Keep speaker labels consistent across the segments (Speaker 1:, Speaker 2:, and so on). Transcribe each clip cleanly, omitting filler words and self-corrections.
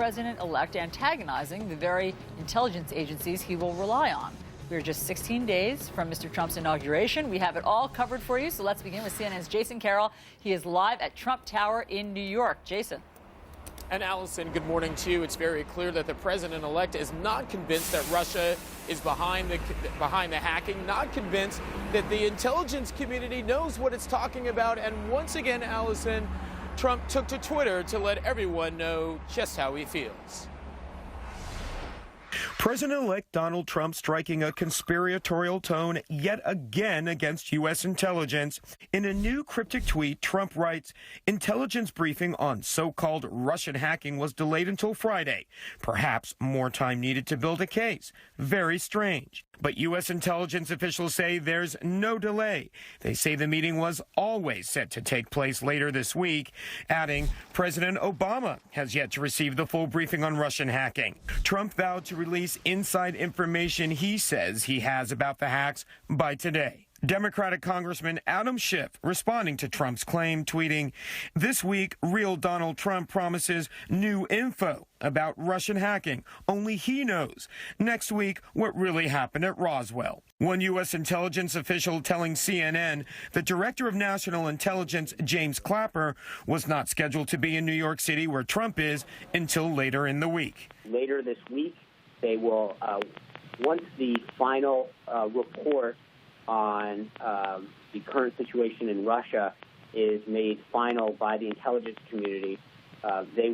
Speaker 1: president-elect antagonizing the very intelligence agencies he will rely on. We're just 16 days from Mr. Trump's inauguration. We have it all covered for you, so let's begin with CNN's Jason Carrol. He is live at Trump Tower in New York. Jason.
Speaker 2: And Alisyn, good morning to you. It's very clear that the president-elect is not convinced that Russia is behind the hacking, not convinced that the intelligence community knows what it's talking about. And once again, Alisyn, Trump took to Twitter to let everyone know just how he feels.
Speaker 3: President-elect Donald Trump striking a conspiratorial tone yet again against U.S. intelligence. In a new cryptic tweet, Trump writes, intelligence briefing on so-called Russian hacking was delayed until Friday. Perhaps more time needed to build a case. Very strange. But U.S. intelligence officials say there's no delay. They say the meeting was always set to take place later this week, adding President Obama has yet to receive the full briefing on Russian hacking. Trump vowed to release inside information he says he has about the hacks by today. Democratic Congressman Adam Schiff responding to Trump's claim, tweeting, this week, real Donald Trump promises new info about Russian hacking. Only he knows. Next week, what really happened at Roswell. One U.S. intelligence official telling CNN the Director of National Intelligence, James Clapper, was not scheduled to be in New York City, where Trump is, until later in the week.
Speaker 4: Later this week, they will, once the final report on the current situation in Russia is made final by the intelligence community, they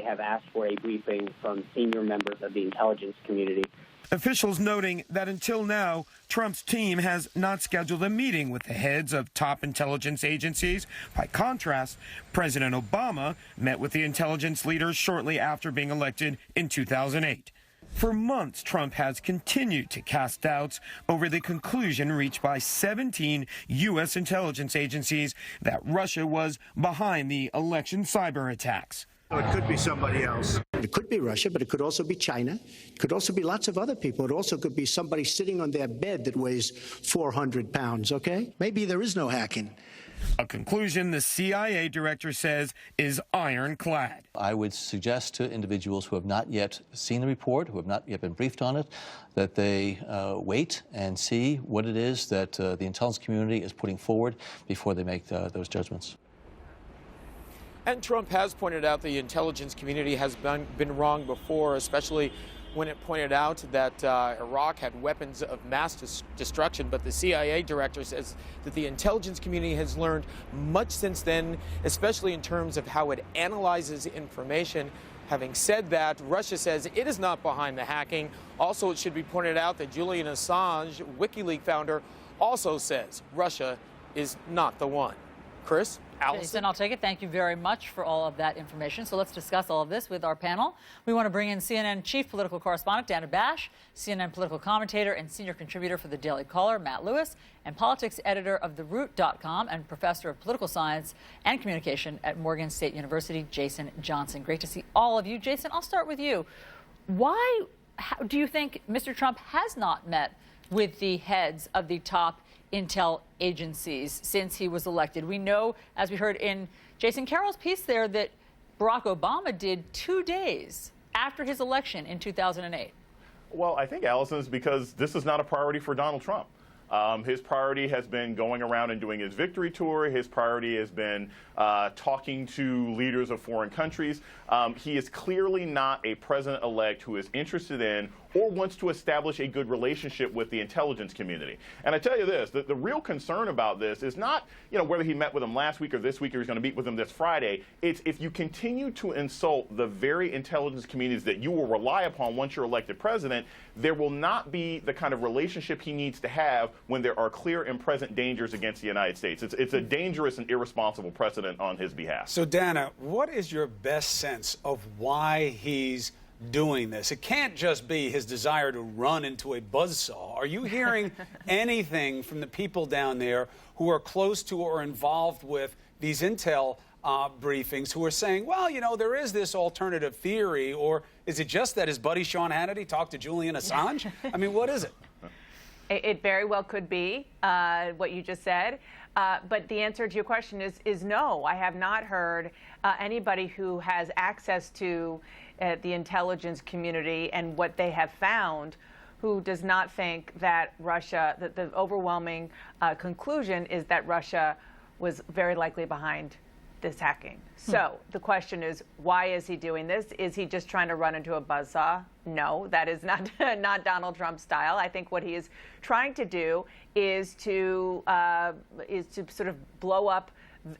Speaker 4: have asked for a briefing from senior members of the intelligence community.
Speaker 3: Officials noting that until now, Trump's team has not scheduled a meeting with the heads of top intelligence agencies. By contrast, President Obama met with the intelligence leaders shortly after being elected in 2008. For months, Trump has continued to cast doubts over the conclusion reached by 17 U.S. intelligence agencies that Russia was behind the election cyber attacks.
Speaker 5: It could be somebody else.
Speaker 6: It could be Russia, but it could also be China. It could also be lots of other people. It also could be somebody sitting on their bed that weighs 400 pounds, okay? Maybe there is no hacking.
Speaker 3: A conclusion the CIA director says is ironclad.
Speaker 7: I would suggest to individuals who have not yet seen the report, who have not yet been briefed on it, that they wait and see what it is that the intelligence community is putting forward before they make those judgments.
Speaker 2: And Trump has pointed out the intelligence community has been wrong before, especially when it pointed out that Iraq had weapons of mass destruction. But the CIA director says that the intelligence community has learned much since then, especially in terms of how it analyzes information. Having said that, Russia says it is not behind the hacking. Also, it should be pointed out that Julian Assange, WikiLeaks founder, also says Russia is not the one. Chris? Alisyn?
Speaker 1: Jason, I'll take it. Thank you very much for all of that information. So let's discuss all of this with our panel. We want to bring in CNN chief political correspondent Dana Bash, CNN political commentator and senior contributor for the Daily Caller, Matt Lewis, and politics editor of TheRoot.com and professor of political science and communication at Morgan State University, Jason Johnson. Great to see all of you. Jason, I'll start with you. How do you think Mr. Trump has not met with the heads of the top intel agencies since he was elected? We know, as we heard in Jason Carroll's piece there, that Barack Obama did 2 days after his election in 2008.
Speaker 8: Well, I think, Alisyn, is because this is not a priority for Donald Trump. His priority has been going around and doing his victory tour. His priority has been talking to leaders of foreign countries. He is clearly not a president-elect who is interested in or wants to establish a good relationship with the intelligence community. And I tell you this, the real concern about this is not, whether he met with them last week or this week or he's going to meet with them this Friday. It's if you continue to insult the very intelligence communities that you will rely upon once you're elected president, there will not be the kind of relationship he needs to have when there are clear and present dangers against the United States. It's a dangerous and irresponsible precedent on his behalf.
Speaker 5: So, Dana, what is your best sense of why he's doing this? It can't just be his desire to run into a buzzsaw. Are you hearing anything from the people down there who are close to or involved with these intel briefings who are saying, well, there is this alternative theory, or is it just that his buddy Sean Hannity talked to Julian Assange? I mean, what is it?
Speaker 9: It very well could be what you just said. But the answer to your question is no. I have not heard anybody who has access to the intelligence community and what they have found who does not think that Russia, that the overwhelming conclusion is that Russia was very likely behind this hacking. So the question is, why is he doing this? Is he just trying to run into a buzzsaw? No, that is not not Donald Trump style. I think what he is trying to do is to sort of blow up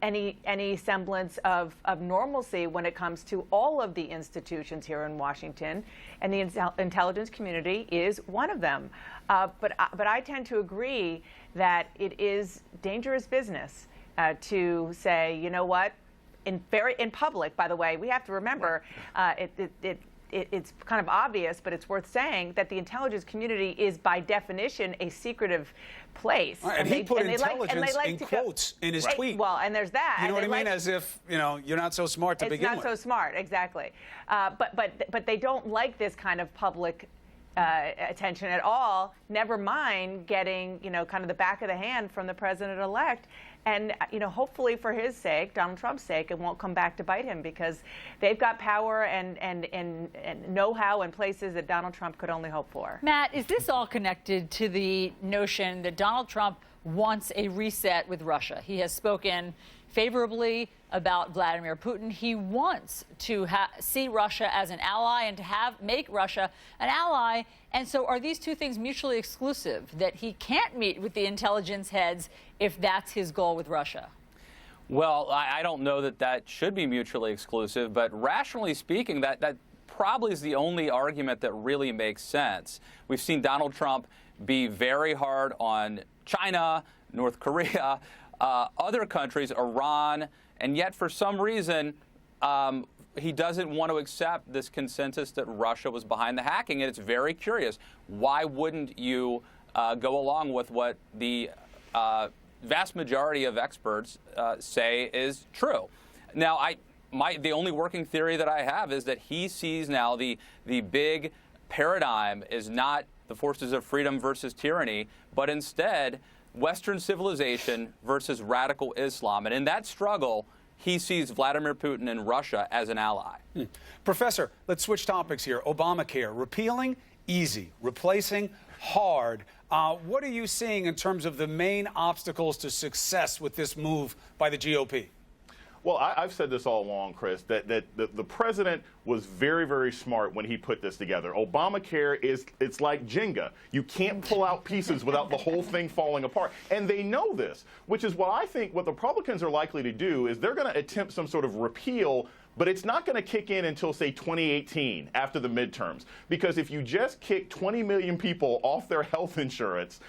Speaker 9: any semblance of normalcy when it comes to all of the institutions here in Washington, and the intelligence community is one of them. But I tend to agree that it is dangerous business to say, you know what, in public. By the way, we have to remember it's kind of obvious, but it's worth saying that the intelligence community is by definition a secretive place.
Speaker 5: Right, and he put intelligence in quotes in his tweet.
Speaker 9: Well, and there's that.
Speaker 5: You know what I mean? As if, you know, you're not so smart to begin with.
Speaker 9: It's not so smart, exactly. But they don't like this kind of public attention at all, never mind getting, you know, kind of the back of the hand from the president-elect. And, you know, hopefully for his sake, Donald Trump's sake, it won't come back to bite him, because they've got power and know-how in places that Donald Trump could only hope for.
Speaker 1: Matt, is this all connected to the notion that Donald Trump wants a reset with Russia? He has spoken favorably about Vladimir Putin. He wants to see Russia as an ally and to make Russia an ally. And so are these two things mutually exclusive, that he can't meet with the intelligence heads if that's his goal with Russia?
Speaker 10: Well, I don't know that that should be mutually exclusive, but rationally speaking, that probably is the only argument that really makes sense. We've seen Donald Trump be very hard on China, North Korea, other countries, Iran, and yet for some reason he doesn't want to accept this consensus that Russia was behind the hacking. And it's very curious. Why wouldn't you go along with what the vast majority of experts say is true? Now, the only working theory that I have is that he sees now the big paradigm is not the forces of freedom versus tyranny, but instead Western civilization versus radical Islam. And in that struggle, he sees Vladimir Putin and Russia as an ally.
Speaker 5: Professor, let's switch topics here. Obamacare, repealing, easy. Replacing, hard. What are you seeing in terms of the main obstacles to success with this move by the GOP?
Speaker 8: Well, I've said this all along, Chris, that the president was very, very smart when he put this together. Obamacare it's like Jenga. You can't pull out pieces without the whole thing falling apart. And they know this, which is what I think what the Republicans are likely to do is they're going to attempt some sort of repeal, but it's not going to kick in until, say, 2018, after the midterms. Because if you just kick 20 million people off their health insurance,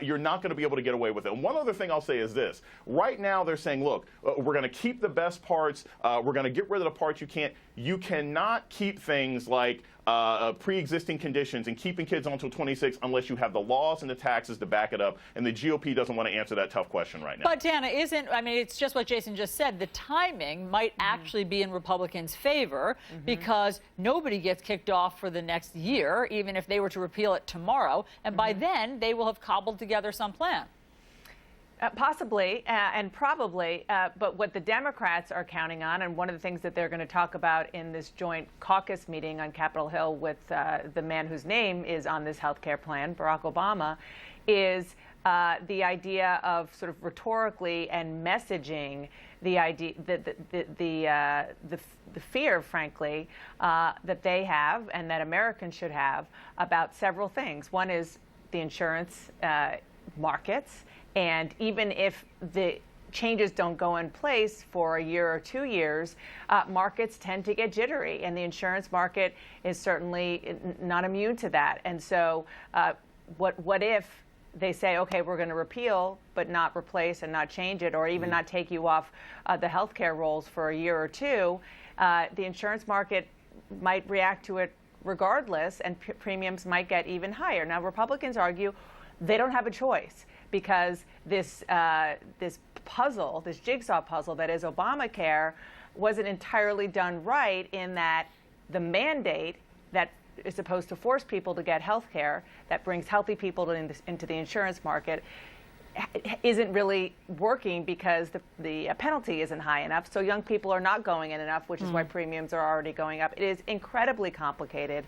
Speaker 8: you're not going to be able to get away with it. And one other thing I'll say is this. Right now, they're saying, look, we're going to keep the best parts. We're going to get rid of the parts you can't. You cannot keep things like pre-existing conditions and keeping kids on until 26 unless you have the laws and the taxes to back it up. And the GOP doesn't want to answer that tough question right now.
Speaker 1: But, Tana, it's just what Jason just said. The timing might actually be in Republicans' favor because nobody gets kicked off for the next year, even if they were to repeal it tomorrow. And by then, they will have cobbled together some plan.
Speaker 9: Possibly and probably, but what the Democrats are counting on, and one of the things that they're going to talk about in this joint caucus meeting on Capitol Hill with the man whose name is on this health care plan, Barack Obama, is the idea of sort of rhetorically and messaging the idea, the fear, frankly, that they have and that Americans should have about several things. One is the insurance markets. And even if the changes don't go in place for a year or 2 years, markets tend to get jittery, and the insurance market is certainly not immune to that. And so what if they say, okay, we're going to repeal but not replace and not change it, or even not take you off the health care rolls for a year or two? The insurance market might react to it regardless, and premiums might get even higher. Now, Republicans argue they don't have a choice, because this puzzle, this jigsaw puzzle that is Obamacare, wasn't entirely done right, in that the mandate that is supposed to force people to get health care that brings healthy people into the insurance market isn't really working because the penalty isn't high enough. So young people are not going in enough, which is why premiums are already going up. It is incredibly complicated,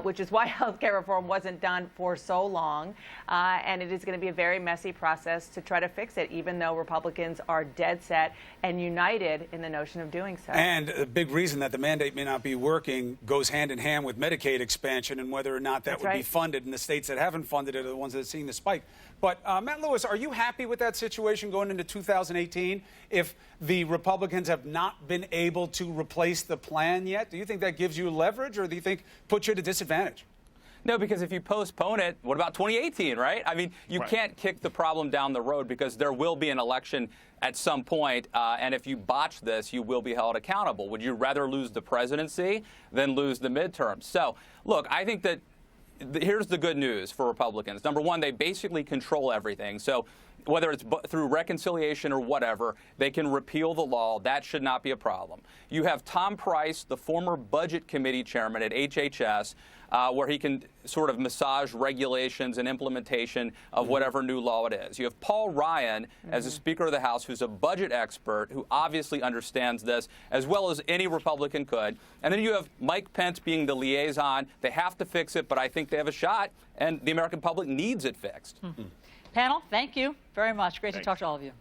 Speaker 9: which is why health care reform wasn't done for so long. And it is going to be a very messy process to try to fix it, even though Republicans are dead set and united in the notion of doing so.
Speaker 5: And a big reason that the mandate may not be working goes hand in hand with Medicaid expansion and whether or not that would be funded. And the states that haven't funded it are the ones that are seeing the spike. But Matt Lewis, are you happy with that situation going into 2018 if the Republicans have not been able to replace the plan yet? Do you think that gives you leverage, or do you think puts you at a disadvantage?
Speaker 10: No, because if you postpone it, what about 2018, right? I mean, you can't kick the problem down the road because there will be an election at some point, and if you botch this, you will be held accountable. Would you rather lose the presidency than lose the midterms? So, look, I think that here's the good news for Republicans. Number one, they basically control everything. So whether it's through reconciliation or whatever, they can repeal the law. That should not be a problem. You have Tom Price, the former Budget Committee chairman at HHS, where he can sort of massage regulations and implementation of whatever new law it is. You have Paul Ryan as a Speaker of the House, who's a budget expert, who obviously understands this as well as any Republican could. And then you have Mike Pence being the liaison. They have to fix it, but I think they have a shot, and the American public needs it fixed.
Speaker 1: Panel, thank you very much. Great to talk to all of you.